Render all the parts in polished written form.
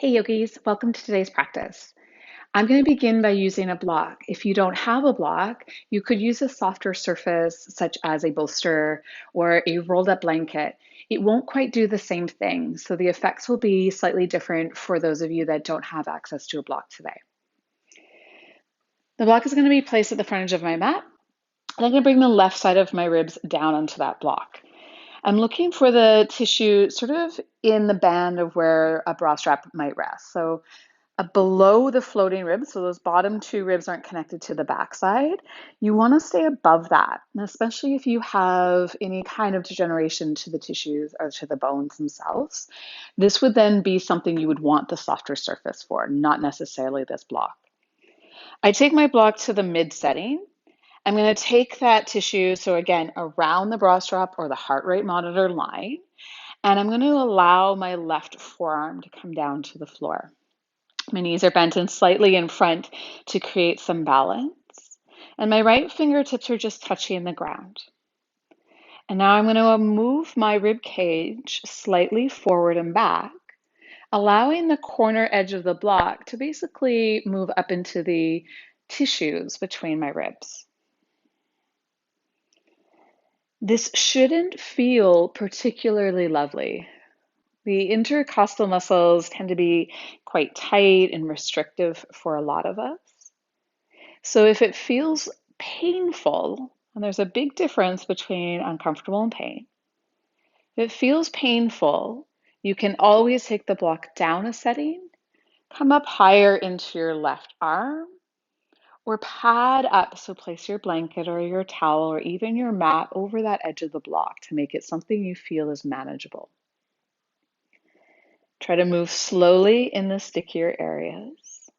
Hey yogis, welcome to today's practice. I'm going to begin by using a block. If you don't have a block, you could use a softer surface such as a bolster or a rolled up blanket. It won't quite do the same thing, so the effects will be slightly different for those of you that don't have access to a block today. The block is going to be placed at the front edge of my mat, and I'm going to bring the left side of my ribs down onto that block. I'm looking for the tissue sort of in the band of where a bra strap might rest. So below the floating ribs, so those bottom two ribs aren't connected to the backside, you want to stay above that, and especially if you have any kind of degeneration to the tissues or to the bones themselves. This would then be something you would want the softer surface for, not necessarily this block. I take my block to the mid setting. I'm going to take that tissue, so again, around the bra strap or the heart rate monitor line, and I'm going to allow my left forearm to come down to the floor. My knees are bent and slightly in front to create some balance. And my right fingertips are just touching the ground. And now I'm going to move my rib cage slightly forward and back, allowing the corner edge of the block to basically move up into the tissues between my ribs. This shouldn't feel particularly lovely. The intercostal muscles tend to be quite tight and restrictive for a lot of us. So if it feels painful, and there's a big difference between uncomfortable and pain, if it feels painful, you can always take the block down a setting, come up higher into your left arm, or pad up. So place your blanket or your towel or even your mat over that edge of the block to make it something you feel is manageable. Try to move slowly in the stickier areas.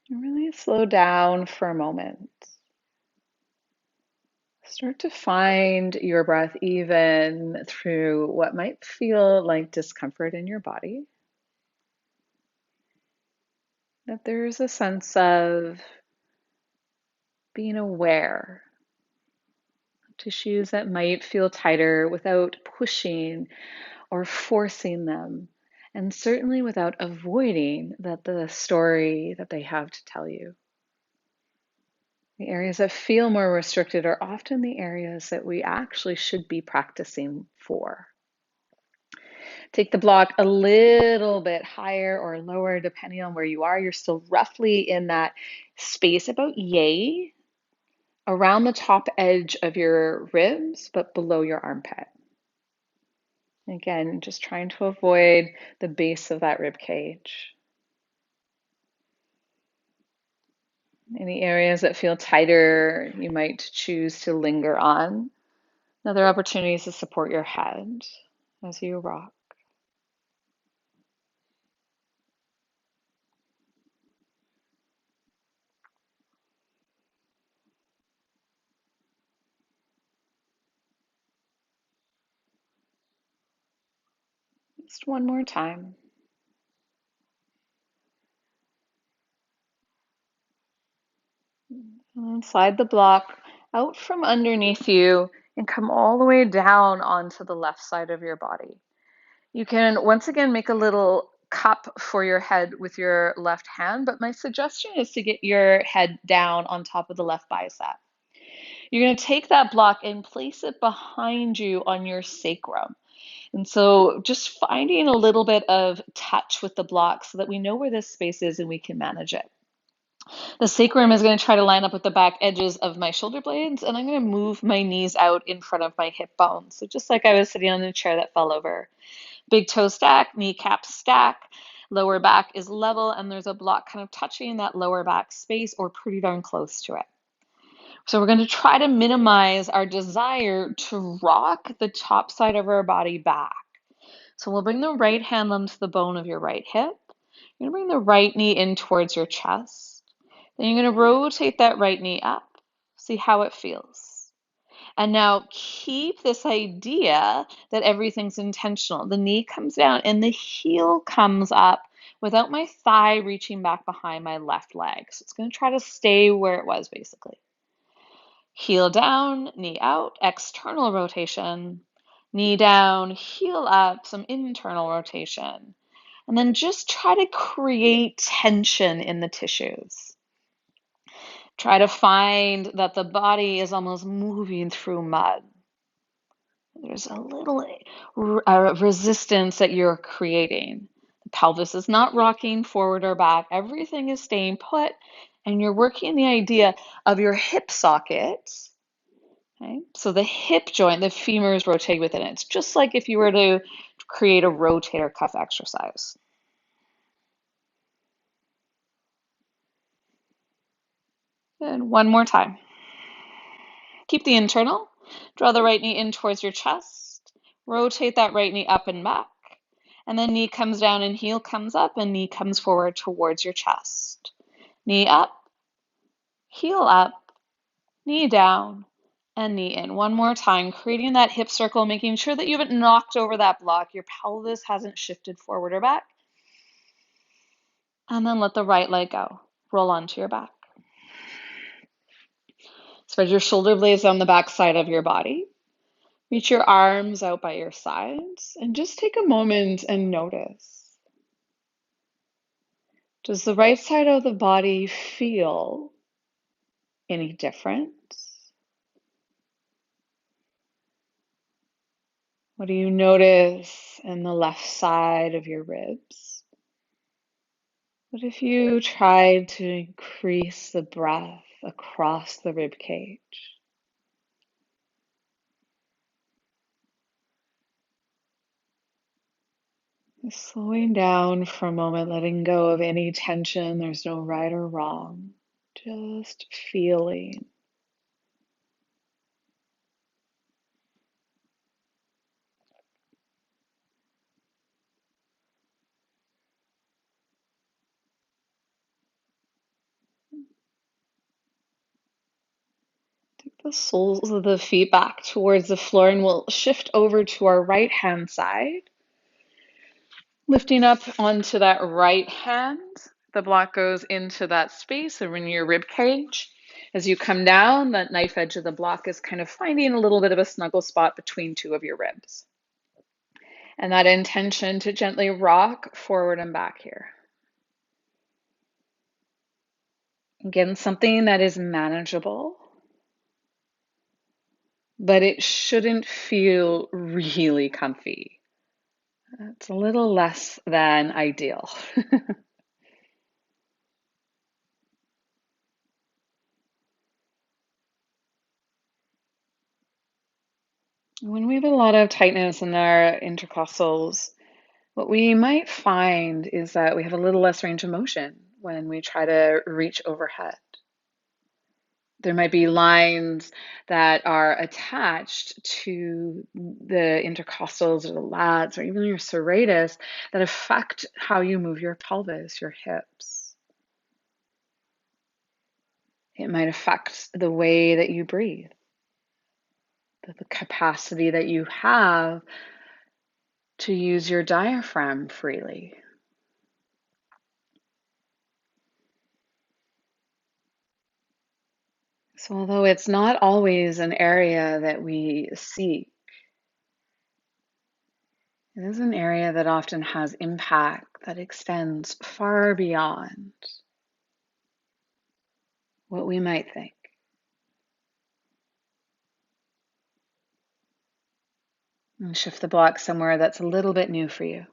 And really slow down for a moment. Start to find your breath even through what might feel like discomfort in your body. That there's a sense of being aware of tissues that might feel tighter without pushing or forcing them, and certainly without avoiding the story that they have to tell you. The areas that feel more restricted are often the areas that we actually should be practicing for. Take the block a little bit higher or lower, depending on where you are. You're still roughly in that space about yay, around the top edge of your ribs, but below your armpit. Again, just trying to avoid the base of that rib cage. Any areas that feel tighter, you might choose to linger on. Another opportunity is to support your head as you rock. Just one more time. And then slide the block out from underneath you and come all the way down onto the left side of your body. You can once again make a little cup for your head with your left hand, but my suggestion is to get your head down on top of the left bicep. You're going to take that block and place it behind you on your sacrum. And so just finding a little bit of touch with the block so that we know where this space is and we can manage it. The sacrum is going to try to line up with the back edges of my shoulder blades, and I'm going to move my knees out in front of my hip bones. So just like I was sitting on the chair that fell over. Big toe stack, kneecap stack, lower back is level, and there's a block kind of touching that lower back space or pretty darn close to it. So we're going to try to minimize our desire to rock the top side of our body back. So we'll bring the right hand onto the bone of your right hip. You're going to bring the right knee in towards your chest. Then you're going to rotate that right knee up. See how it feels. And now keep this idea that everything's intentional. The knee comes down and the heel comes up without my thigh reaching back behind my left leg. So it's going to try to stay where it was basically. heel down, knee out, external rotation. Knee down, heel up, some internal rotation. And then just try to create tension in the tissues. Try to find that the body is almost moving through mud. There's a little resistance that you're creating. The pelvis is not rocking forward or back. Everything is staying put, and you're working the idea of your hip socket. Okay? So the hip joint, the femurs rotate within it. It's just like if you were to create a rotator cuff exercise. And one more time. Keep the internal. Draw the right knee in towards your chest. Rotate that right knee up and back. And then knee comes down and heel comes up and knee comes forward towards your chest. Knee up, heel up, knee down, and knee in. One more time, creating that hip circle, making sure that you haven't knocked over that block. Your pelvis hasn't shifted forward or back. And then let the right leg go. Roll onto your back. Spread your shoulder blades on the back side of your body. Reach your arms out by your sides and just take a moment and notice. Does the right side of the body feel any different? What do you notice in the left side of your ribs? What if you tried to increase the breath across the rib cage? Just slowing down for a moment, letting go of any tension. There's no right or wrong. Just feeling. Take the soles of the feet back towards the floor and we'll shift over to our right hand side. Lifting up onto that right hand, the block goes into that space or in your rib cage. As you come down, that knife edge of the block is kind of finding a little bit of a snuggle spot between two of your ribs. And that intention to gently rock forward and back here. Again, something that is manageable, but it shouldn't feel really comfy. It's a little less than ideal. When we have a lot of tightness in our intercostals, what we might find is that we have a little less range of motion when we try to reach overhead. There might be lines that are attached to the intercostals or the lats or even your serratus that affect how you move your pelvis, your hips. It might affect the way that you breathe, the capacity that you have to use your diaphragm freely. So, although it's not always an area that we seek, it is an area that often has impact that extends far beyond what we might think. And shift the block somewhere that's a little bit new for you.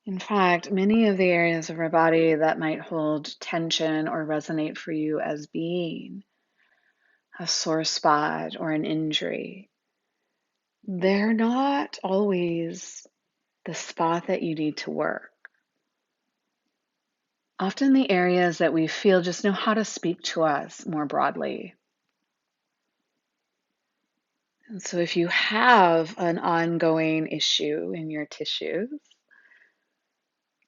In fact, many of the areas of our body that might hold tension or resonate for you as being a sore spot or an injury, they're not always the spot that you need to work. Often the areas that we feel just know how to speak to us more broadly. And so if you have an ongoing issue in your tissues,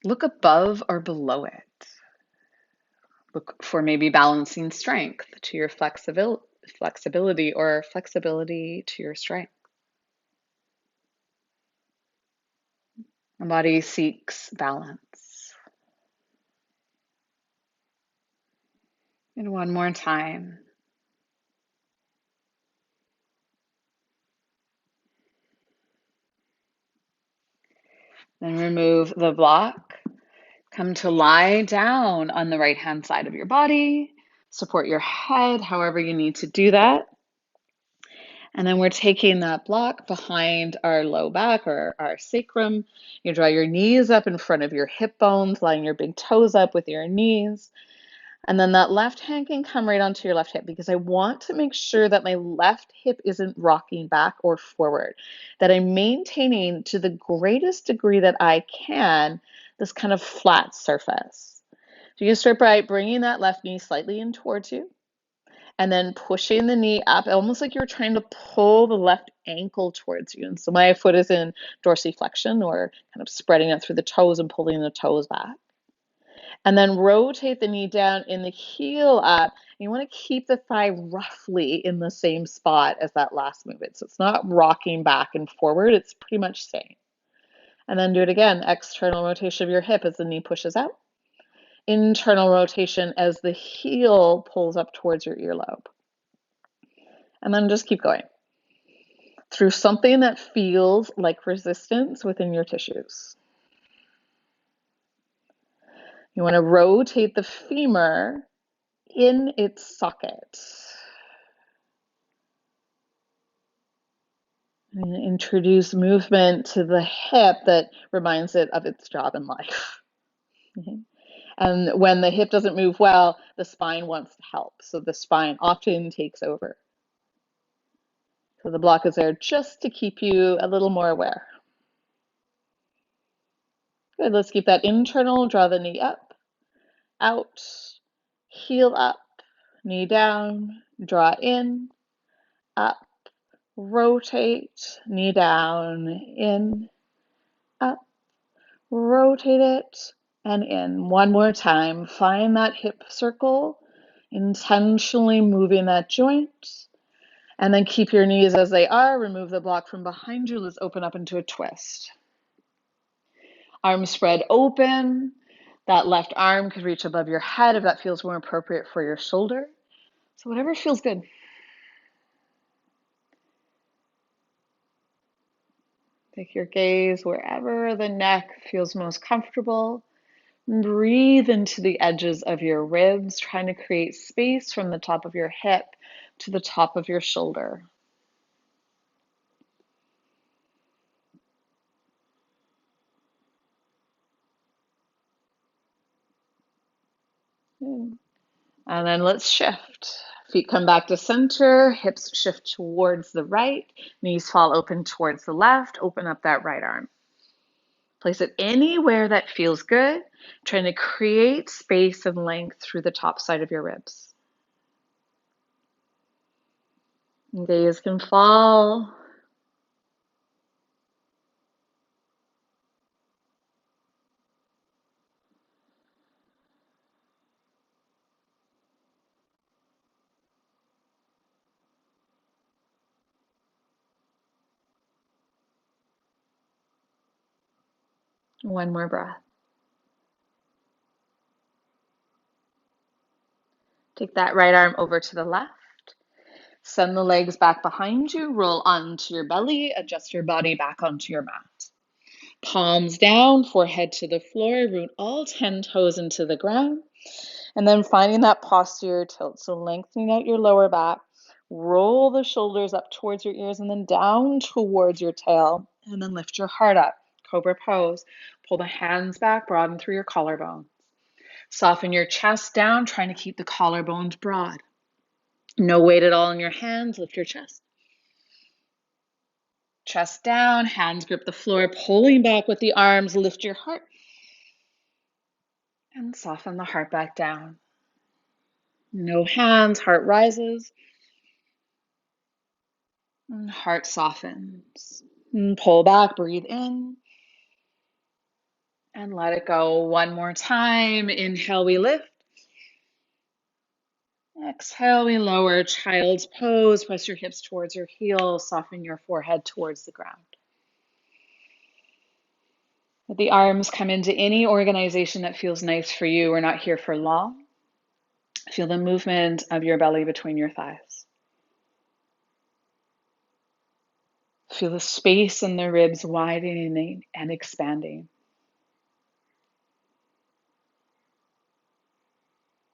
look above or below it. Look for maybe balancing strength to your flexibility or flexibility to your strength. The body seeks balance. And one more time. Then remove the block. Come to lie down on the right-hand side of your body. Support your head however you need to do that. And then we're taking that block behind our low back or our sacrum. You draw your knees up in front of your hip bones, line your big toes up with your knees. And then that left hand can come right onto your left hip because I want to make sure that my left hip isn't rocking back or forward, that I'm maintaining to the greatest degree that I can this kind of flat surface. So you can start by bringing that left knee slightly in towards you and then pushing the knee up, almost like you're trying to pull the left ankle towards you. And so my foot is in dorsiflexion or kind of spreading it through the toes and pulling the toes back. And then rotate the knee down in the heel up. You want to keep the thigh roughly in the same spot as that last movement. So it's not rocking back and forward, it's pretty much staying. And then do it again. External rotation of your hip as the knee pushes out. Internal rotation as the heel pulls up towards your earlobe. And then just keep going through something that feels like resistance within your tissues. You want to rotate the femur in its socket. And introduce movement to the hip that reminds it of its job in life. And when the hip doesn't move well, the spine wants to help. So the spine often takes over. So the block is there just to keep you a little more aware. Good, let's keep that internal, draw the knee up, out, heel up, knee down, draw in, up, rotate, knee down, in, up, rotate it, and in. One more time. Find that hip circle, intentionally moving that joint, and then keep your knees as they are. Remove the block from behind you. Let's open up into a twist. Arms spread open. That left arm could reach above your head if that feels more appropriate for your shoulder. So whatever feels good. Take your gaze wherever the neck feels most comfortable. Breathe into the edges of your ribs, trying to create space from the top of your hip to the top of your shoulder. And then let's shift. Feet come back to center, hips shift towards the right, knees fall open towards the left, open up that right arm. Place it anywhere that feels good, trying to create space and length through the top side of your ribs. Gaze can fall. One more breath. Take that right arm over to the left. Send the legs back behind you, roll onto your belly, adjust your body back onto your mat. Palms down, forehead to the floor, root all 10 toes into the ground, and then finding that posterior tilt. So lengthening out your lower back, roll the shoulders up towards your ears and then down towards your tail, and then lift your heart up. Cobra pose. Pull the hands back, broaden through your collarbone. Soften your chest down, trying to keep the collarbones broad. No weight at all in your hands. Lift your chest. Chest down, hands grip the floor, pulling back with the arms. Lift your heart. And soften the heart back down. No hands, heart rises. And heart softens. And pull back, breathe in. And let it go one more time. Inhale, we lift. Exhale, we lower, child's pose. Press your hips towards your heels. Soften your forehead towards the ground. Let the arms come into any organization that feels nice for you. We're not here for long. Feel the movement of your belly between your thighs. Feel the space in the ribs widening and expanding.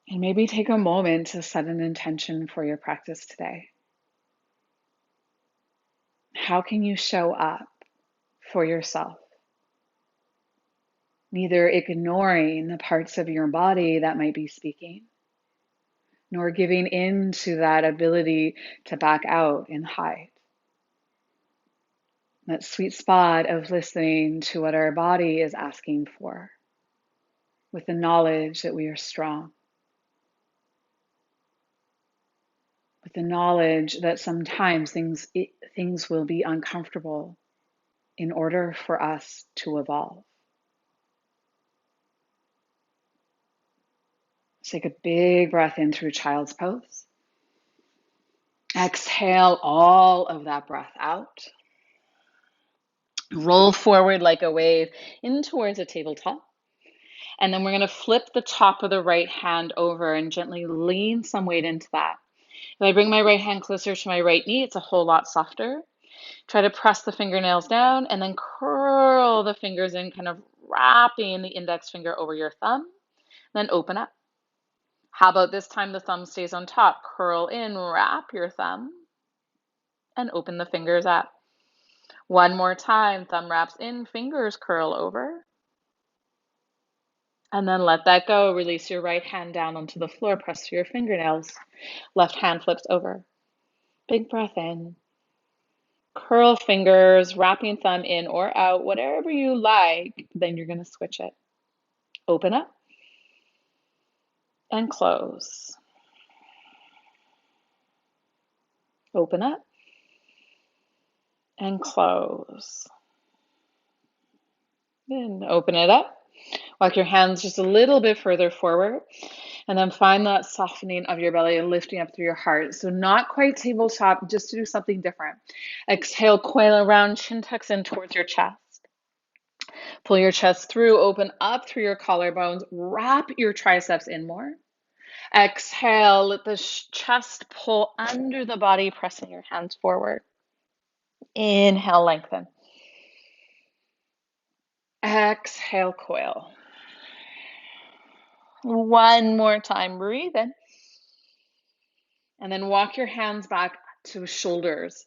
And maybe take a moment to set an intention for your practice today. How can you show up for yourself? Neither ignoring the parts of your body that might be speaking, nor giving in to that ability to back out and hide. That sweet spot of listening to what our body is asking for, with the knowledge that we are strong, with the knowledge that sometimes things will be uncomfortable in order for us to evolve. Take a big breath in through child's pose. Exhale all of that breath out. Roll forward like a wave in towards a tabletop. And then we're going to flip the top of the right hand over and gently lean some weight into that. If I bring my right hand closer to my right knee, it's a whole lot softer. Try to press the fingernails down and then curl the fingers in, kind of wrapping the index finger over your thumb. Then open up. How about this time the thumb stays on top? Curl in, wrap your thumb, and open the fingers up. One more time, thumb wraps in, fingers curl over. And then let that go. Release your right hand down onto the floor, press through your fingernails. Left hand flips over. Big breath in. Curl fingers, wrapping thumb in or out, whatever you like. Then you're going to switch it. Open up and close. Open up and close. Then open it up. Walk your hands just a little bit further forward. And then find that softening of your belly and lifting up through your heart. So not quite tabletop, just to do something different. Exhale, coil around, chin tucks in towards your chest. Pull your chest through, open up through your collarbones, wrap your triceps in more. Exhale, let the chest pull under the body, pressing your hands forward. Inhale, lengthen. Exhale, coil. One more time, breathe in. And then walk your hands back to shoulders.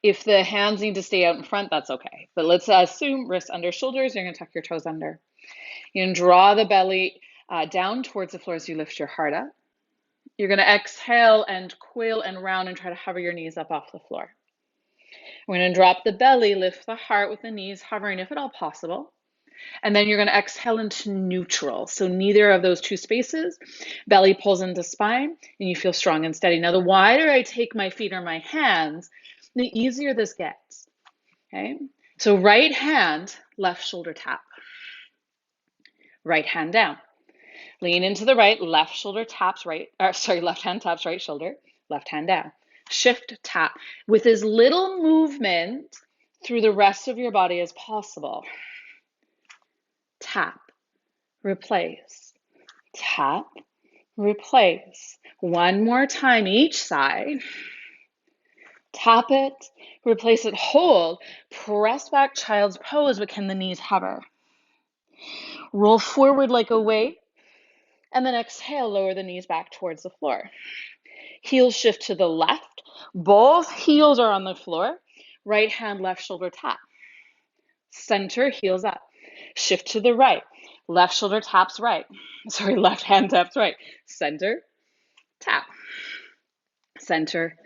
If the hands need to stay out in front, that's okay. But let's assume wrists under shoulders. You're going to tuck your toes under. You're going to draw the belly down towards the floor as you lift your heart up. You're going to exhale and coil and round and try to hover your knees up off the floor. We're going to drop the belly, lift the heart with the knees hovering if at all possible. And then you're going to exhale into neutral. So neither of those two spaces. Belly pulls into spine and you feel strong and steady. Now, the wider I take my feet or my hands, the easier this gets. Okay. So right hand, left shoulder tap. Right hand down. Lean into the right, left shoulder taps left hand taps right shoulder, left hand down. Shift tap with as little movement through the rest of your body as possible. Tap, replace, tap, replace. One more time each side. Tap it, replace it, hold. Press back child's pose, but can the knees hover? Roll forward like a wave, and then exhale, lower the knees back towards the floor. Heels shift to the left. Both heels are on the floor. Right hand, left shoulder tap. Center, heels up. Shift to the right. Left shoulder taps right. Left hand taps right. Center, tap. Center,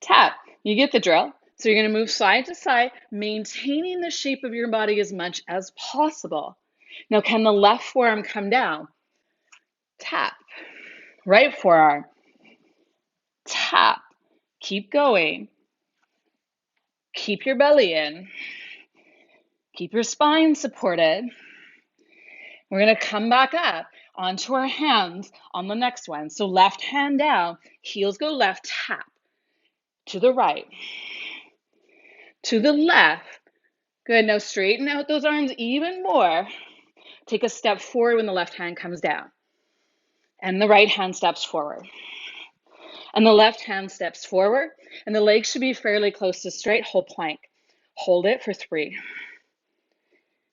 tap. You get the drill. So you're going to move side to side, maintaining the shape of your body as much as possible. Now, can the left forearm come down? Tap. Right forearm. Tap. Keep going. Keep your belly in. Keep your spine supported. We're going to come back up onto our hands on the next one. So left hand down, heels go left, tap. To the right. To the left. Good. Now straighten out those arms even more. Take a step forward when the left hand comes down. And the right hand steps forward. And the left hand steps forward. And the legs should be fairly close to straight. Hold plank. Hold it for 3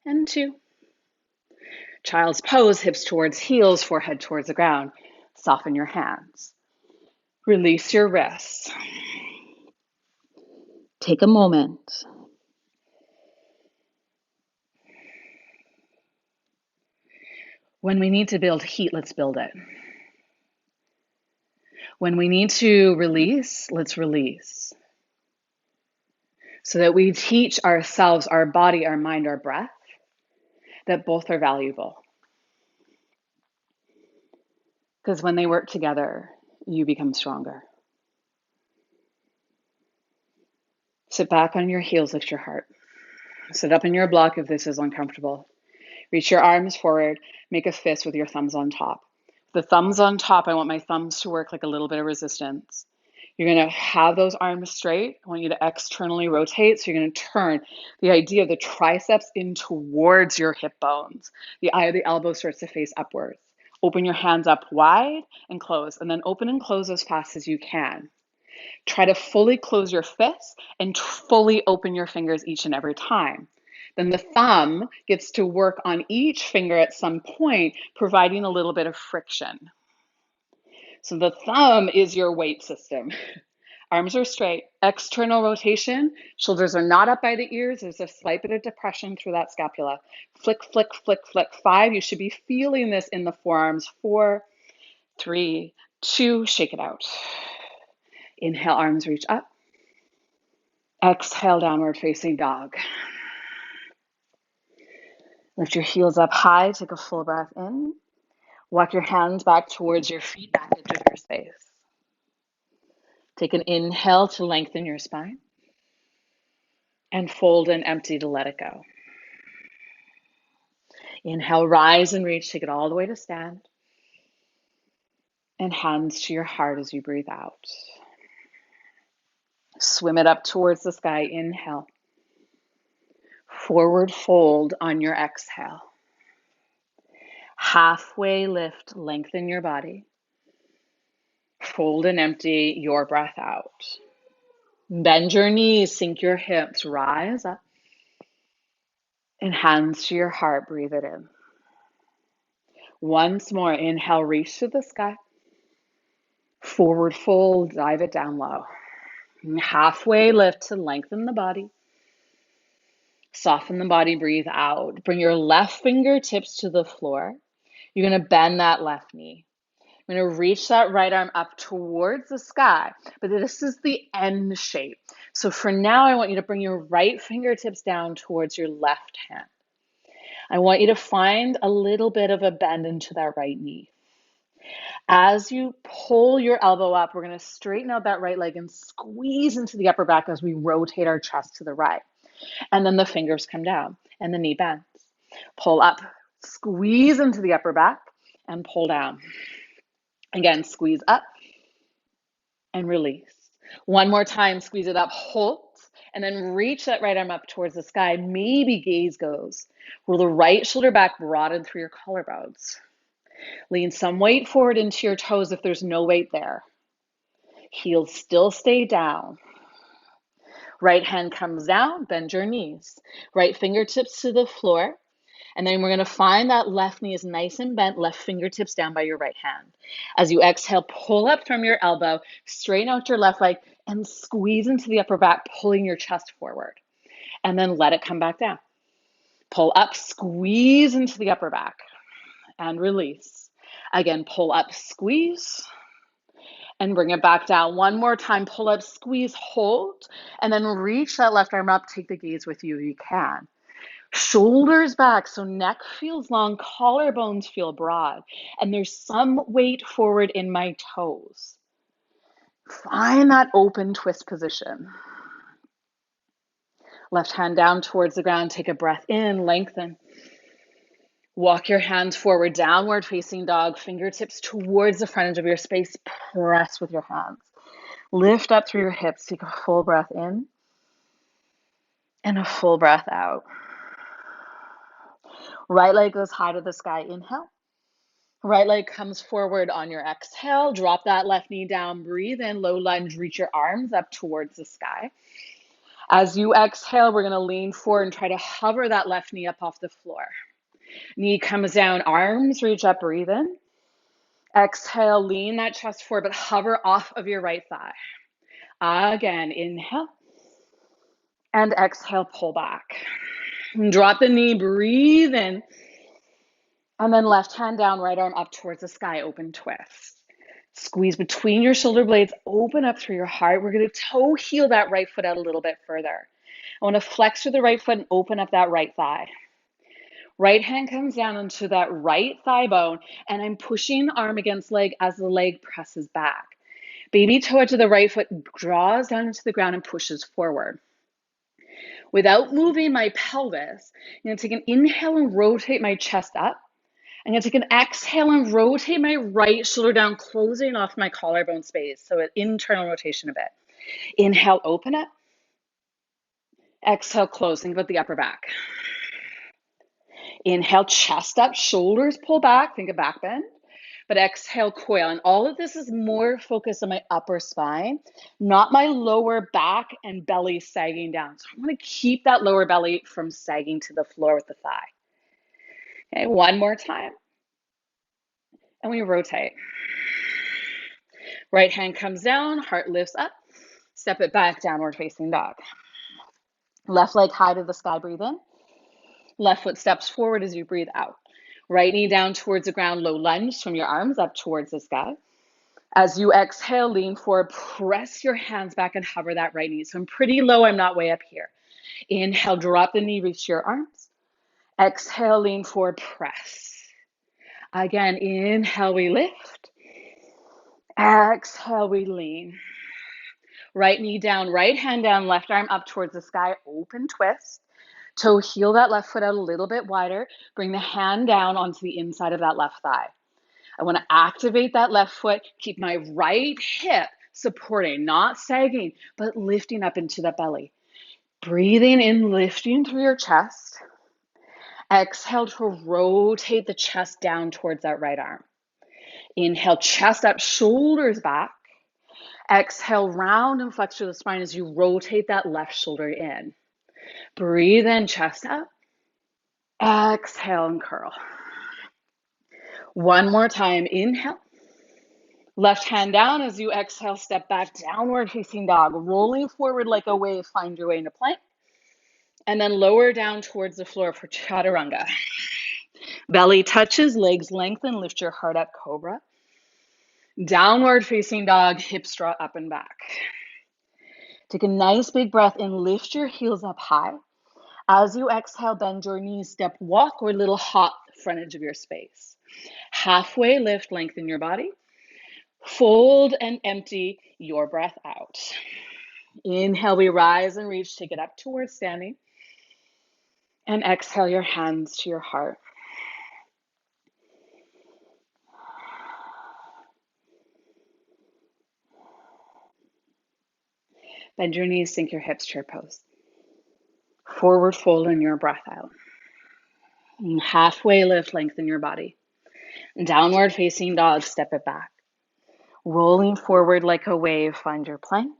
and 2. Child's pose, hips towards heels, forehead towards the ground. Soften your hands. Release your wrists. Take a moment. When we need to build heat, let's build it. When we need to release, let's release. So that we teach ourselves, our body, our mind, our breath, that both are valuable. Because when they work together, you become stronger. Sit back on your heels, lift your heart. Sit up in your block if this is uncomfortable. Reach your arms forward, make a fist with your thumbs on top. The thumbs on top, I want my thumbs to work like a little bit of resistance. You're going to have those arms straight. I want you to externally rotate. So you're going to turn the idea of the triceps in towards your hip bones. The eye of the elbow starts to face upwards. Open your hands up wide and close, and then open and close as fast as you can. Try to fully close your fists and fully open your fingers each and every time. Then the thumb gets to work on each finger at some point, providing a little bit of friction. So the thumb is your weight system. Arms are straight, external rotation, shoulders are not up by the ears. There's a slight bit of depression through that scapula. Flick, flick, flick, flick. 5, you should be feeling this in the forearms. 4, 3, 2, shake it out. Inhale, arms reach up. Exhale, downward facing dog. Lift your heels up high, take a full breath in. Walk your hands back towards your feet, back into your space. Take an inhale to lengthen your spine. And fold and empty to let it go. Inhale, rise and reach, take it all the way to stand. And hands to your heart as you breathe out. Swim it up towards the sky, inhale. Forward fold on your exhale. Halfway lift, lengthen your body. Fold and empty your breath out. Bend your knees, sink your hips, rise up. And hands to your heart, breathe it in. Once more, inhale, reach to the sky. Forward fold, dive it down low. Halfway lift to lengthen the body. Soften the body, breathe out. Bring your left fingertips to the floor. You're going to bend that left knee. I'm going to reach that right arm up towards the sky, but this is the end shape. So for now, I want you to bring your right fingertips down towards your left hand. I want you to find a little bit of a bend into that right knee. As you pull your elbow up, we're going to straighten out that right leg and squeeze into the upper back as we rotate our chest to the right. And then the fingers come down and the knee bends. Pull up, squeeze into the upper back and pull down. Again, squeeze up and release. One more time, squeeze it up, hold, and then reach that right arm up towards the sky. Maybe gaze goes. Roll the right shoulder back, broaden through your collarbones. Lean some weight forward into your toes if there's no weight there. Heels still stay down. Right hand comes down, bend your knees. Right fingertips to the floor. And then we're going to find that left knee is nice and bent, left fingertips down by your right hand. As you exhale, pull up from your elbow, straighten out your left leg, and squeeze into the upper back, pulling your chest forward. And then let it come back down. Pull up, squeeze into the upper back, and release. Again, pull up, squeeze, and bring it back down. One more time, pull up, squeeze, hold, and then reach that left arm up, take the gaze with you if you can. Shoulders back, so neck feels long, collarbones feel broad, and there's some weight forward in my toes. Find that open twist position. Left hand down towards the ground, take a breath in, lengthen. Walk your hands forward, downward facing dog, fingertips towards the front edge of your space, press with your hands. Lift up through your hips, take a full breath in and a full breath out. Right leg goes high to the sky, inhale. Right leg comes forward on your exhale. Drop that left knee down. Breathe in, low lunge. Reach your arms up towards the sky. As you exhale, we're going to lean forward and try to hover that left knee up off the floor. Knee comes down, arms reach up, breathe in. Exhale, lean that chest forward, but hover off of your right thigh. Again, inhale. And exhale, pull back. And drop the knee, breathe in. And then left hand down, right arm up towards the sky, open twist. Squeeze between your shoulder blades, open up through your heart. We're going to toe heel that right foot out a little bit further. I want to flex through the right foot and open up that right thigh. Right hand comes down into that right thigh bone, and I'm pushing arm against leg as the leg presses back. Baby toe edge of the right foot draws down into the ground and pushes forward. Without moving my pelvis, I'm going to take an inhale and rotate my chest up. I'm going to take an exhale and rotate my right shoulder down, closing off my collarbone space. So an internal rotation a bit. Inhale, open up. Exhale, close. Think about the upper back. Inhale, chest up, shoulders pull back. Think of back bend. But exhale, coil. And all of this is more focused on my upper spine, not my lower back and belly sagging down. So I want to keep that lower belly from sagging to the floor with the thigh. Okay, one more time. And we rotate. Right hand comes down, heart lifts up. Step it back, downward facing dog. Left leg high to the sky, breathe in. Left foot steps forward as you breathe out. Right knee down towards the ground, low lunge from your arms up towards the sky. As you exhale, lean forward, press your hands back and hover that right knee. So I'm pretty low, I'm not way up here. Inhale, drop the knee, reach your arms. Exhale, lean forward, press. Again, inhale, we lift. Exhale, we lean. Right knee down, right hand down, left arm up towards the sky, open twist. Toe heel that left foot out a little bit wider. Bring the hand down onto the inside of that left thigh. I want to activate that left foot, keep my right hip supporting, not sagging, but lifting up into the belly. Breathing in, lifting through your chest. Exhale to rotate the chest down towards that right arm. Inhale, chest up, shoulders back. Exhale, round and flex through the spine as you rotate that left shoulder in. Breathe in, chest up. Exhale and curl. One more time, inhale. Left hand down as you exhale, step back, downward facing dog. Rolling forward like a wave, find your way into plank. And then lower down towards the floor for chaturanga. Belly touches, legs lengthen, lift your heart up, cobra. Downward facing dog, hips draw up and back. Take a nice big breath in, lift your heels up high. As you exhale, bend your knees, step walk or little hop front edge of your space. Halfway lift, lengthen your body. Fold and empty your breath out. Inhale, we rise and reach, take it up towards standing. And exhale your hands to your heart. Bend your knees, sink your hips, chair pose. Forward fold in your breath out. And halfway lift, lengthen your body. Downward facing dog, step it back. Rolling forward like a wave, find your plank.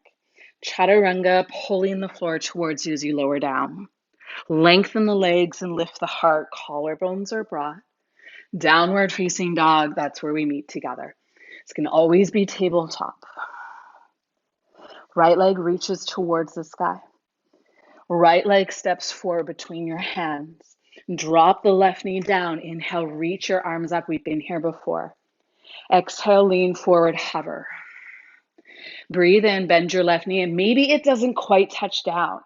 Chaturanga, pulling the floor towards you as you lower down. Lengthen the legs and lift the heart. Collarbones are broad. Downward facing dog, that's where we meet together. It's going to always be tabletop. Right leg reaches towards the sky. Right leg steps forward between your hands. Drop the left knee down. Inhale, reach your arms up. We've been here before. Exhale, lean forward, hover. Breathe in, bend your left knee, and maybe it doesn't quite touch down.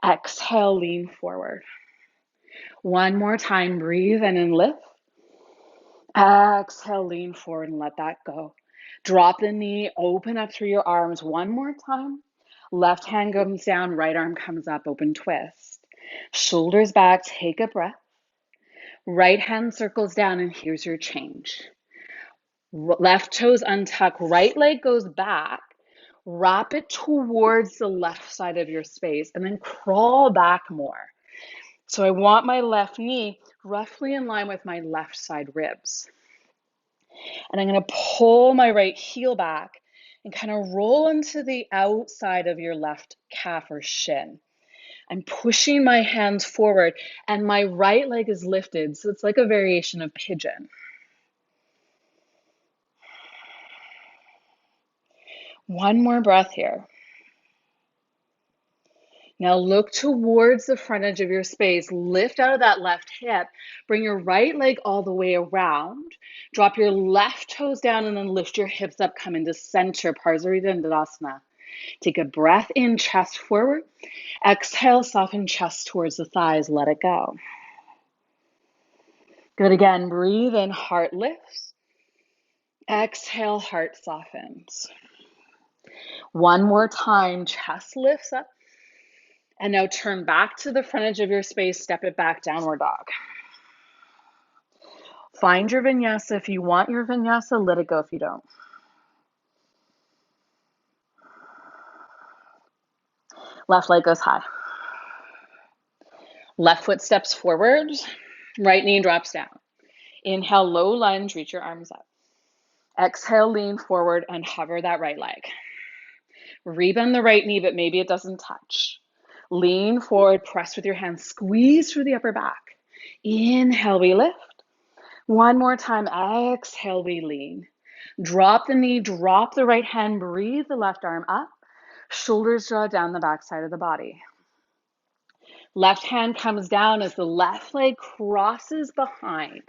Exhale, lean forward. One more time, breathe in and lift. Exhale, lean forward and let that go. Drop the knee, open up through your arms one more time. Left hand comes down, right arm comes up, open twist. Shoulders back, take a breath. Right hand circles down, and here's your change. Left toes untuck, right leg goes back. Wrap it towards the left side of your space, and then crawl back more. So I want my left knee roughly in line with my left side ribs. And I'm going to pull my right heel back and kind of roll into the outside of your left calf or shin. I'm pushing my hands forward and my right leg is lifted. So it's like a variation of pigeon. One more breath here. Now look towards the front edge of your space. Lift out of that left hip. Bring your right leg all the way around. Drop your left toes down and then lift your hips up. Come into center, Parsaridandadasana. Take a breath in, chest forward. Exhale, soften chest towards the thighs. Let it go. Good again. Breathe in, heart lifts. Exhale, heart softens. One more time, chest lifts up. And now turn back to the front edge of your space, step it back, downward dog. Find your vinyasa. If you want your vinyasa, let it go if you don't. Left leg goes high. Left foot steps forward, right knee drops down. Inhale, low lunge, reach your arms up. Exhale, lean forward and hover that right leg. Rebend the right knee, but maybe it doesn't touch. Lean forward, press with your hands, squeeze through the upper back. Inhale, we lift. One more time, exhale, we lean. Drop the knee, drop the right hand, breathe the left arm up. Shoulders draw down the back side of the body. Left hand comes down as the left leg crosses behind.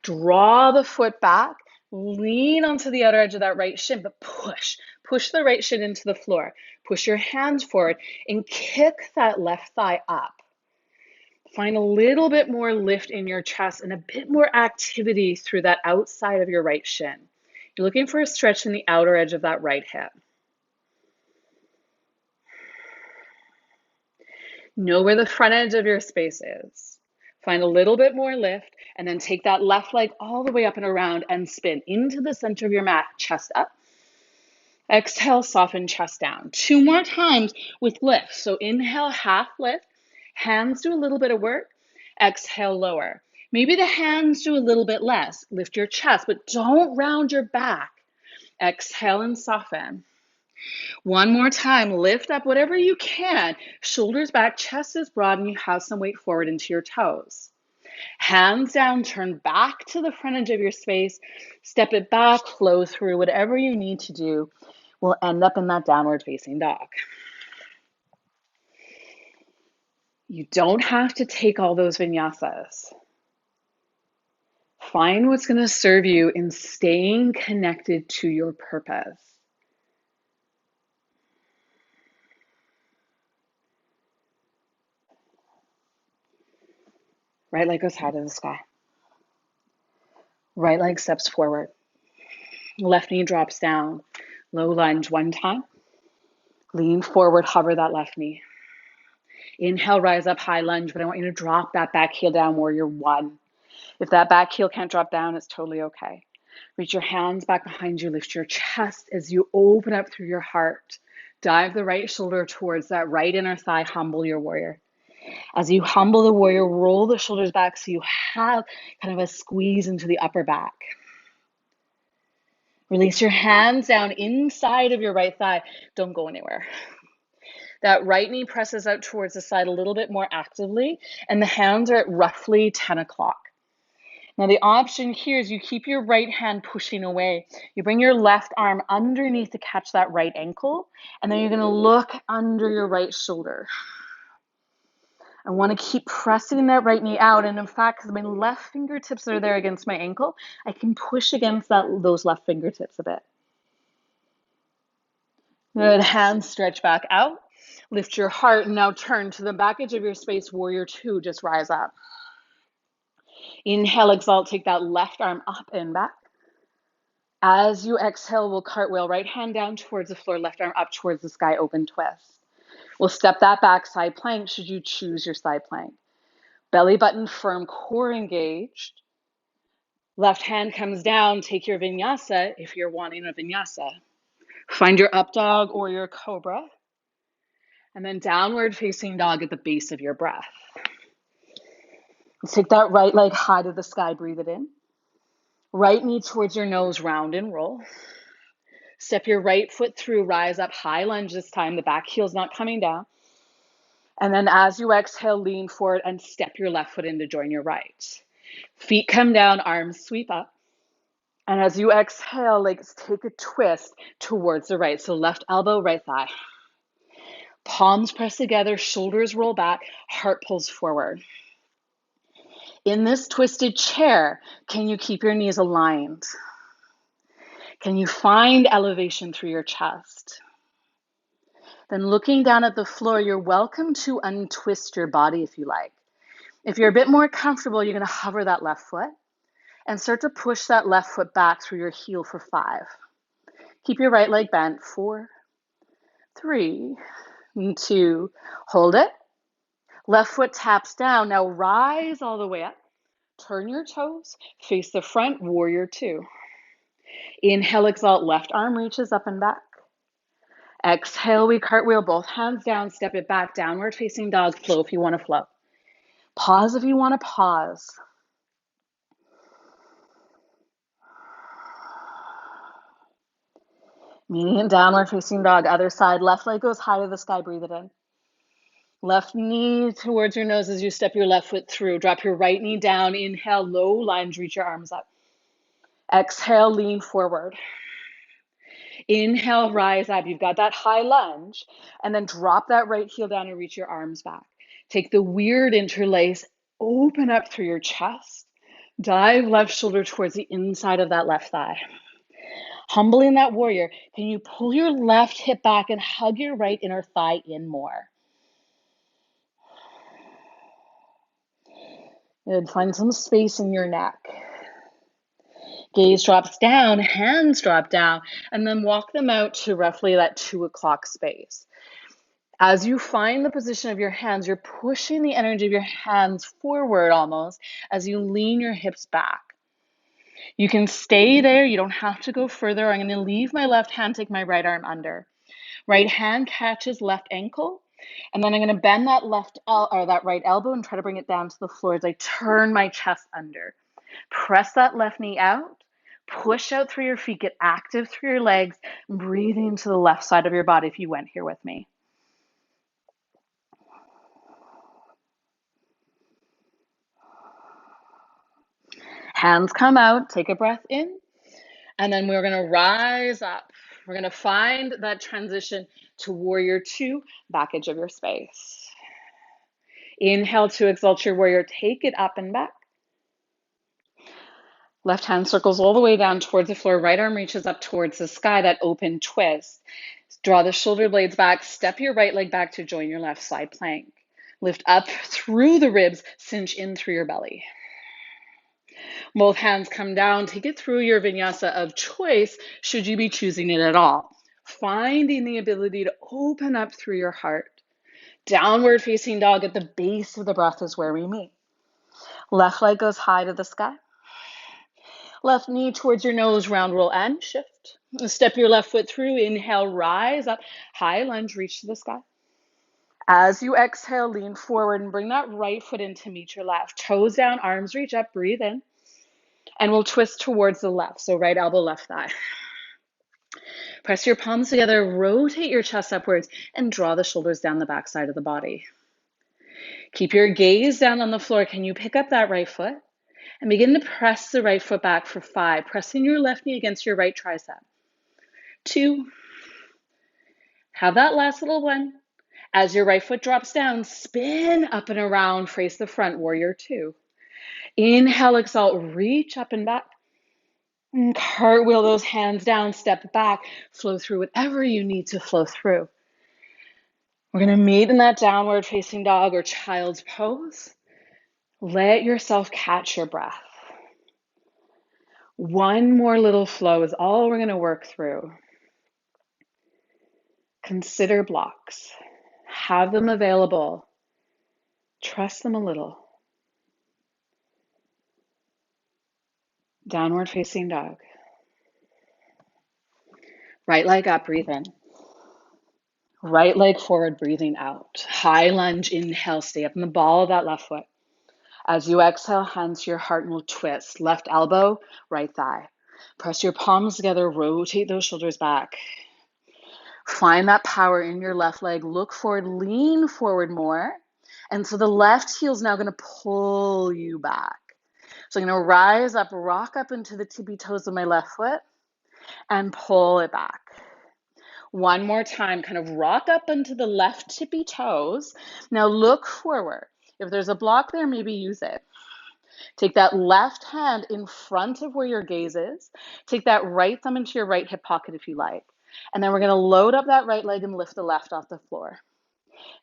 Draw the foot back, lean onto the outer edge of that right shin, but push the right shin into the floor. Push your hands forward and kick that left thigh up. Find a little bit more lift in your chest and a bit more activity through that outside of your right shin. You're looking for a stretch in the outer edge of that right hip. Know where the front edge of your space is. Find a little bit more lift and then take that left leg all the way up and around and spin into the center of your mat, chest up. Exhale, soften chest down. 2 more times with lift. So inhale, half lift. Hands do a little bit of work. Exhale, lower. Maybe the hands do a little bit less. Lift your chest, but don't round your back. Exhale and soften. One more time, lift up whatever you can. Shoulders back, chest is broad, and you have some weight forward into your toes. Hands down, turn back to the front edge of your space. Step it back, flow through whatever you need to do. We'll end up in that downward facing dog. You don't have to take all those vinyasas. Find what's going to serve you in staying connected to your purpose. Right leg goes high to the sky. Right leg steps forward. Left knee drops down. Low lunge one time. Lean forward, hover that left knee. Inhale, rise up, high lunge, but I want you to drop that back heel down, warrior one. If that back heel can't drop down, it's totally okay. Reach your hands back behind you, lift your chest as you open up through your heart. Dive the right shoulder towards that right inner thigh, humble your warrior. As you humble the warrior, roll the shoulders back so you have kind of a squeeze into the upper back. Release your hands down inside of your right thigh. Don't go anywhere. That right knee presses out towards the side a little bit more actively, and the hands are at roughly 10 o'clock. Now the option here is you keep your right hand pushing away. You bring your left arm underneath to catch that right ankle, and then you're going to look under your right shoulder. I want to keep pressing that right knee out, and in fact, because my left fingertips are there against my ankle, I can push against those left fingertips a bit. Good, hands stretch back out. Lift your heart and now turn to the back edge of your space, warrior two, just rise up. Inhale, exalt, take that left arm up and back. As you exhale, we'll cartwheel, right hand down towards the floor, left arm up towards the sky, open twist. We'll step that back, side plank, should you choose your side plank. Belly button firm, core engaged. Left hand comes down, take your vinyasa if you're wanting a vinyasa. Find your up dog or your cobra. And then downward facing dog at the base of your breath. Let's take that right leg high to the sky, breathe it in. Right knee towards your nose, round and roll. Step your right foot through, rise up, high lunge this time. The back heel's not coming down. And then as you exhale, lean forward and step your left foot in to join your right. Feet come down, arms sweep up. And as you exhale, legs take a twist towards the right. So left elbow, right thigh. Palms press together, shoulders roll back, heart pulls forward. In this twisted chair, can you keep your knees aligned? Can you find elevation through your chest? Then looking down at the floor, you're welcome to untwist your body if you like. If you're a bit more comfortable, you're going to hover that left foot and start to push that left foot back through your heel for 5. Keep your right leg bent. 4, 3, 2. Hold it. Left foot taps down. Now rise all the way up. Turn your toes. Face the front. Warrior 2. Inhale, exalt. Left arm reaches up and back. Exhale, we cartwheel both hands down. Step it back. Downward facing dog. Flow if you want to flow. Pause if you want to pause. Median downward facing dog. Other side. Left leg goes high to the sky. Breathe it in. Left knee towards your nose as you step your left foot through. Drop your right knee down. Inhale, low lunge. Reach your arms up. Exhale, lean forward. Inhale, rise up. You've got that high lunge. And then drop that right heel down and reach your arms back. Take the weird interlace. Open up through your chest. Dive left shoulder towards the inside of that left thigh. Humbling that warrior, can you pull your left hip back and hug your right inner thigh in more? Good. Find some space in your neck. Gaze drops down, hands drop down, and then walk them out to roughly that 2 o'clock space. As you find the position of your hands, you're pushing the energy of your hands forward almost as you lean your hips back. You can stay there. You don't have to go further. I'm going to leave my left hand, take my right arm under. Right hand catches left ankle. And then I'm going to bend that that right elbow and try to bring it down to the floor as I turn my chest under. Press that left knee out. Push out through your feet. Get active through your legs. Breathing into the left side of your body if you went here with me. Hands come out. Take a breath in. And then we're going to rise up. We're going to find that transition to warrior 2, back edge of your space. Inhale to exalt your warrior. Take it up and back. Left hand circles all the way down towards the floor. Right arm reaches up towards the sky, that open twist. Draw the shoulder blades back. Step your right leg back to join your left side plank. Lift up through the ribs. Cinch in through your belly. Both hands come down. Take it through your vinyasa of choice, should you be choosing it at all. Finding the ability to open up through your heart. Downward facing dog at the base of the breath is where we meet. Left leg goes high to the sky. Left knee towards your nose, round roll and shift. Step your left foot through. Inhale, rise up. High lunge, reach to the sky. As you exhale, lean forward and bring that right foot in to meet your left. Toes down, arms reach up, breathe in. And we'll twist towards the left. So right elbow, left thigh. Press your palms together, rotate your chest upwards, and draw the shoulders down the back side of the body. Keep your gaze down on the floor. Can you pick up that right foot? And begin to press the right foot back for 5, pressing your left knee against your right tricep. 2. Have that last little one. As your right foot drops down, spin up and around, face the front, warrior 2. Inhale, exalt, reach up and back. And cartwheel those hands down, step back, flow through whatever you need to flow through. We're going to meet in that downward facing dog or child's pose. Let yourself catch your breath. One more little flow is all we're going to work through. Consider blocks. Have them available. Trust them a little. Downward facing dog. Right leg up, breathe in. Right leg forward, breathing out. High lunge, inhale, stay up in the ball of that left foot. As you exhale, hands to your heart and we'll twist. Left elbow, right thigh. Press your palms together, rotate those shoulders back. Find that power in your left leg. Look forward, lean forward more. And so the left heel is now going to pull you back. So I'm going to rise up, rock up into the tippy toes of my left foot and pull it back. One more time, kind of rock up into the left tippy toes. Now look forward. If there's a block there, maybe use it. Take that left hand in front of where your gaze is. Take that right thumb into your right hip pocket if you like. And then we're going to load up that right leg and lift the left off the floor.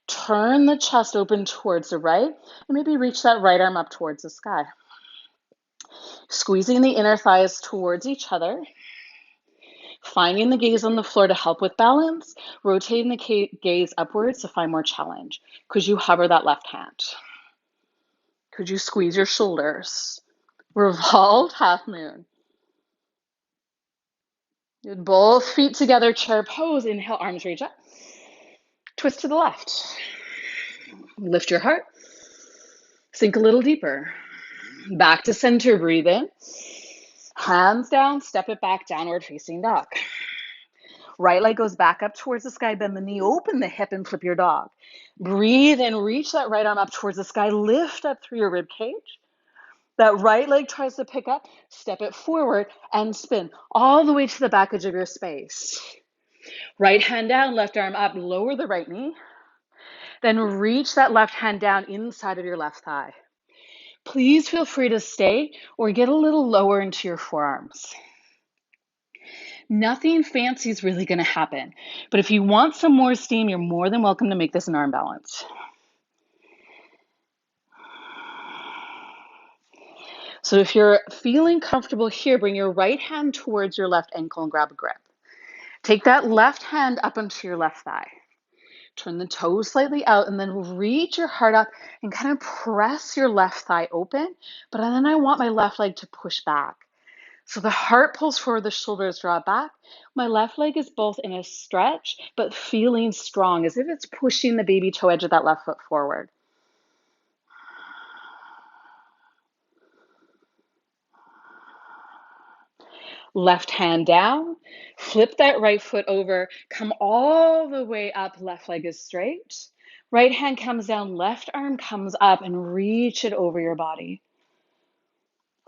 Turn the chest open towards the right and maybe reach that right arm up towards the sky. Squeezing the inner thighs towards each other. Finding the gaze on the floor to help with balance. Rotating the gaze upwards to find more challenge. Could you hover that left hand? Could you squeeze your shoulders? Revolved half moon. Both feet together, chair pose. Inhale, arms reach up. Twist to the left. Lift your heart. Sink a little deeper. Back to center, breathe in. Hands down, step it back, downward facing dog. Right leg goes back up towards the sky, bend the knee, open the hip and flip your dog. Breathe in, reach that right arm up towards the sky, lift up through your rib cage. That right leg tries to pick up, step it forward and spin all the way to the back edge of your space. Right hand down, left arm up, lower the right knee. Then reach that left hand down inside of your left thigh. Please feel free to stay or get a little lower into your forearms. Nothing fancy is really going to happen, but if you want some more steam, you're more than welcome to make this an arm balance. So if you're feeling comfortable here, bring your right hand towards your left ankle and grab a grip. Take that left hand up onto your left thigh. Turn the toes slightly out and then reach your heart up and kind of press your left thigh open. But then I want my left leg to push back. So the heart pulls forward, the shoulders draw back. My left leg is both in a stretch, but feeling strong, as if it's pushing the baby toe edge of that left foot forward. Left hand down, flip that right foot over, come all the way up, left leg is straight. Right hand comes down, left arm comes up and reach it over your body.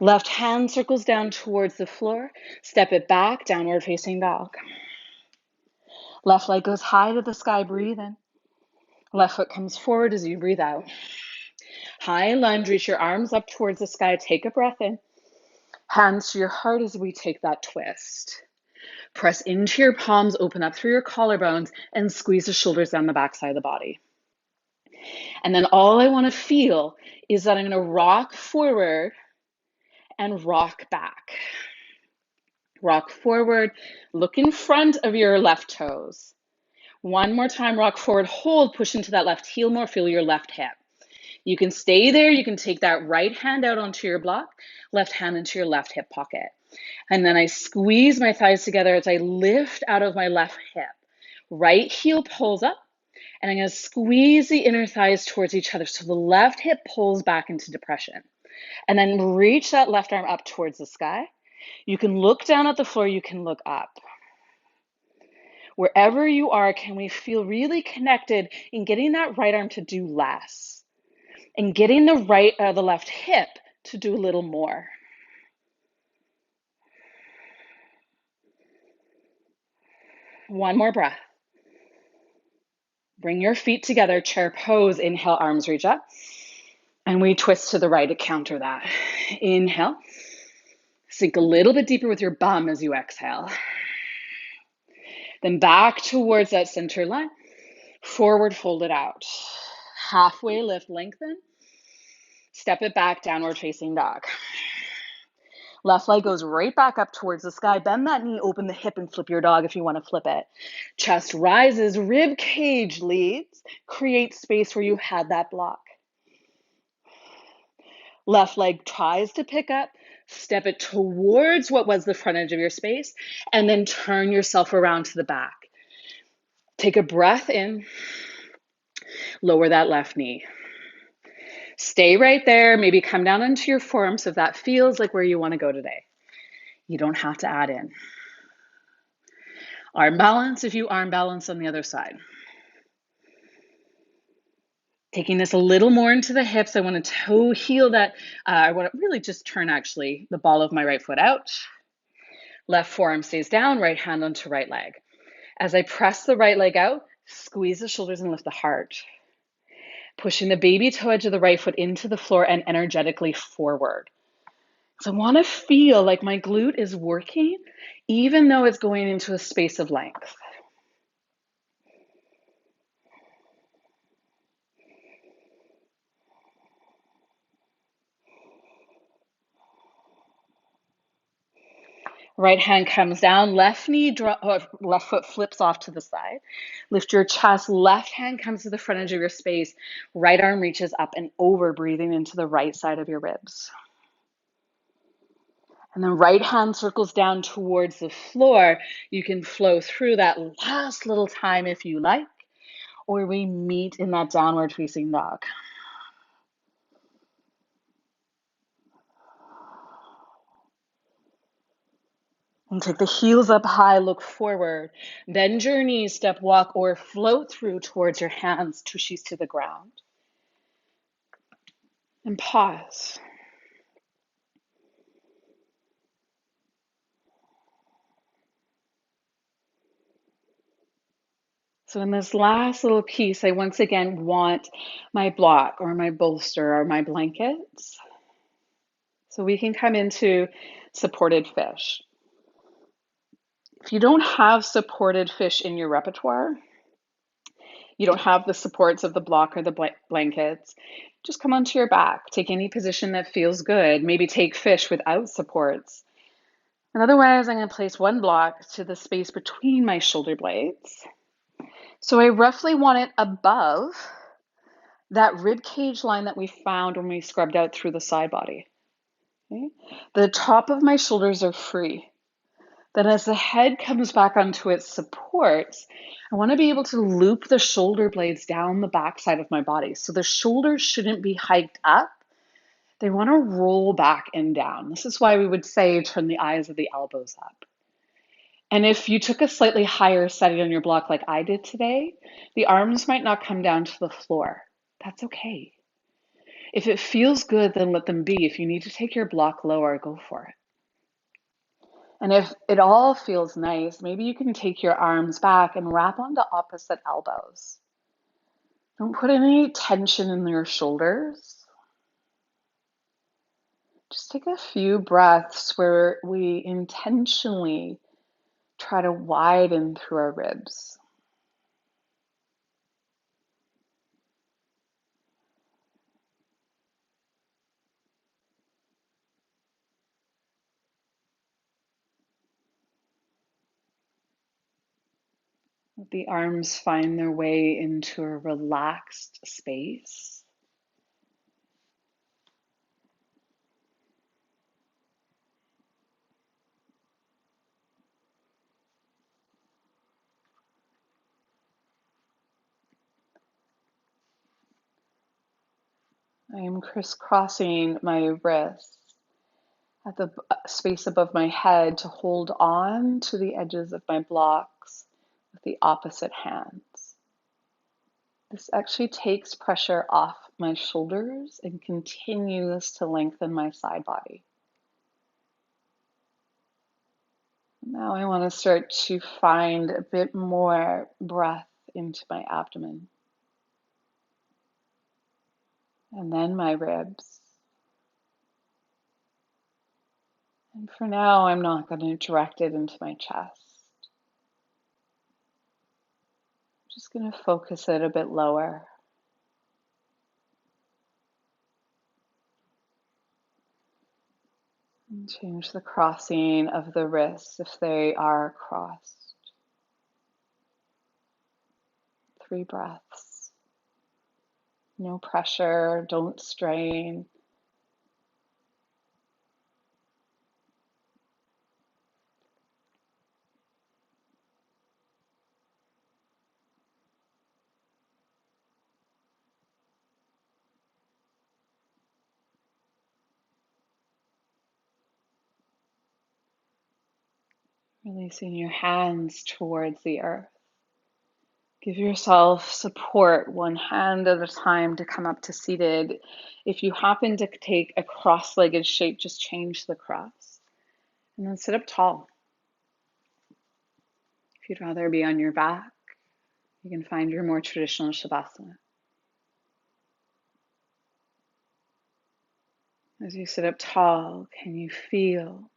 Left hand circles down towards the floor, step it back, downward facing dog. Left leg goes high to the sky, breathe in. Left foot comes forward as you breathe out. High lunge, reach your arms up towards the sky, take a breath in. Hands to your heart as we take that twist. Press into your palms, open up through your collarbones, and squeeze the shoulders down the backside of the body. And then all I want to feel is that I'm going to rock forward and rock back. Rock forward, look in front of your left toes. One more time, rock forward, hold, push into that left heel more, feel your left hip. You can stay there, you can take that right hand out onto your block, left hand into your left hip pocket. And then I squeeze my thighs together as I lift out of my left hip. Right heel pulls up, and I'm going to squeeze the inner thighs towards each other so the left hip pulls back into depression. And then reach that left arm up towards the sky. You can look down at the floor, you can look up. Wherever you are, can we feel really connected in getting that right arm to do less and getting the left hip to do a little more? One more breath. Bring your feet together, chair pose, inhale, arms reach up. And we twist to the right to counter that. Inhale. Sink a little bit deeper with your bum as you exhale. Then back towards that center line. Forward, fold it out. Halfway lift, lengthen. Step it back, downward facing dog. Left leg goes right back up towards the sky. Bend that knee, open the hip, and flip your dog if you want to flip it. Chest rises, rib cage leads. Create space where you had that block. Left leg tries to pick up. Step it towards what was the front edge of your space, and then turn yourself around to the back. Take a breath in. Lower that left knee. Stay right there. Maybe come down into your forearms if that feels like where you want to go today. You don't have to add in. Arm balance if you arm balance on the other side. Taking this a little more into the hips, I want to toe heel that. I want to really just turn actually the ball of my right foot out. Left forearm stays down, right hand onto right leg. As I press the right leg out, squeeze the shoulders and lift the heart. Pushing the baby toe edge of the right foot into the floor and energetically forward. So I want to feel like my glute is working, even though it's going into a space of length. Right hand comes down, left foot flips off to the side. Lift your chest, left hand comes to the front edge of your space. Right arm reaches up and over, breathing into the right side of your ribs. And then right hand circles down towards the floor. You can flow through that last little time if you like, or we meet in that downward facing dog. And take the heels up high, look forward. Bend your knees, step, walk, or float through towards your hands, tushies to the ground. And pause. So in this last little piece, I once again want my block or my bolster or my blankets. So we can come into supported fish. If you don't have supported fish in your repertoire, you don't have the supports of the block or the blankets, just come onto your back. Take any position that feels good. Maybe take fish without supports. And otherwise, I'm going to place one block to the space between my shoulder blades. So I roughly want it above that rib cage line that we found when we scrubbed out through the side body. Okay? The top of my shoulders are free. Then as the head comes back onto its supports, I want to be able to loop the shoulder blades down the back side of my body. So the shoulders shouldn't be hiked up. They want to roll back and down. This is why we would say turn the eyes of the elbows up. And if you took a slightly higher setting on your block like I did today, the arms might not come down to the floor. That's okay. If it feels good, then let them be. If you need to take your block lower, go for it. And if it all feels nice, maybe you can take your arms back and wrap onto opposite elbows. Don't put any tension in your shoulders. Just take a few breaths where we intentionally try to widen through our ribs. Let the arms find their way into a relaxed space. I am crisscrossing my wrists at the space above my head to hold on to the edges of my blocks with the opposite hands. This actually takes pressure off my shoulders and continues to lengthen my side body. Now I want to start to find a bit more breath into my abdomen. And then my ribs. And for now, I'm not going to direct it into my chest. I'm just going to focus it a bit lower. And change the crossing of the wrists if they are crossed. 3 breaths. No pressure, don't strain. Releasing your hands towards the earth. Give yourself support one hand at a time to come up to seated. If you happen to take a cross-legged shape, just change the cross. And then sit up tall. If you'd rather be on your back, you can find your more traditional Shavasana. As you sit up tall, can you feel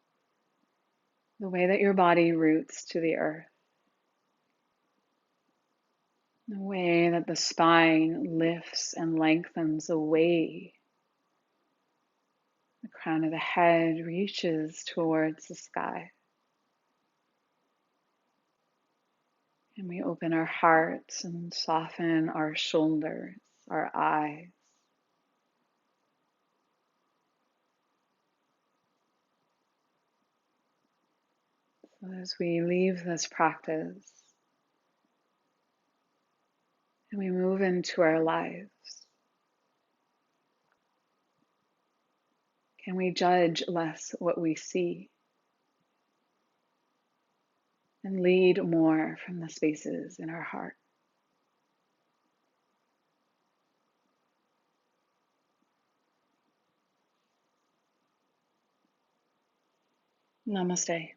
the way that your body roots to the earth? The way that the spine lifts and lengthens away. The crown of the head reaches towards the sky. And we open our hearts and soften our shoulders, our eyes. So as we leave this practice and we move into our lives, can we judge less what we see and lead more from the spaces in our heart? Namaste.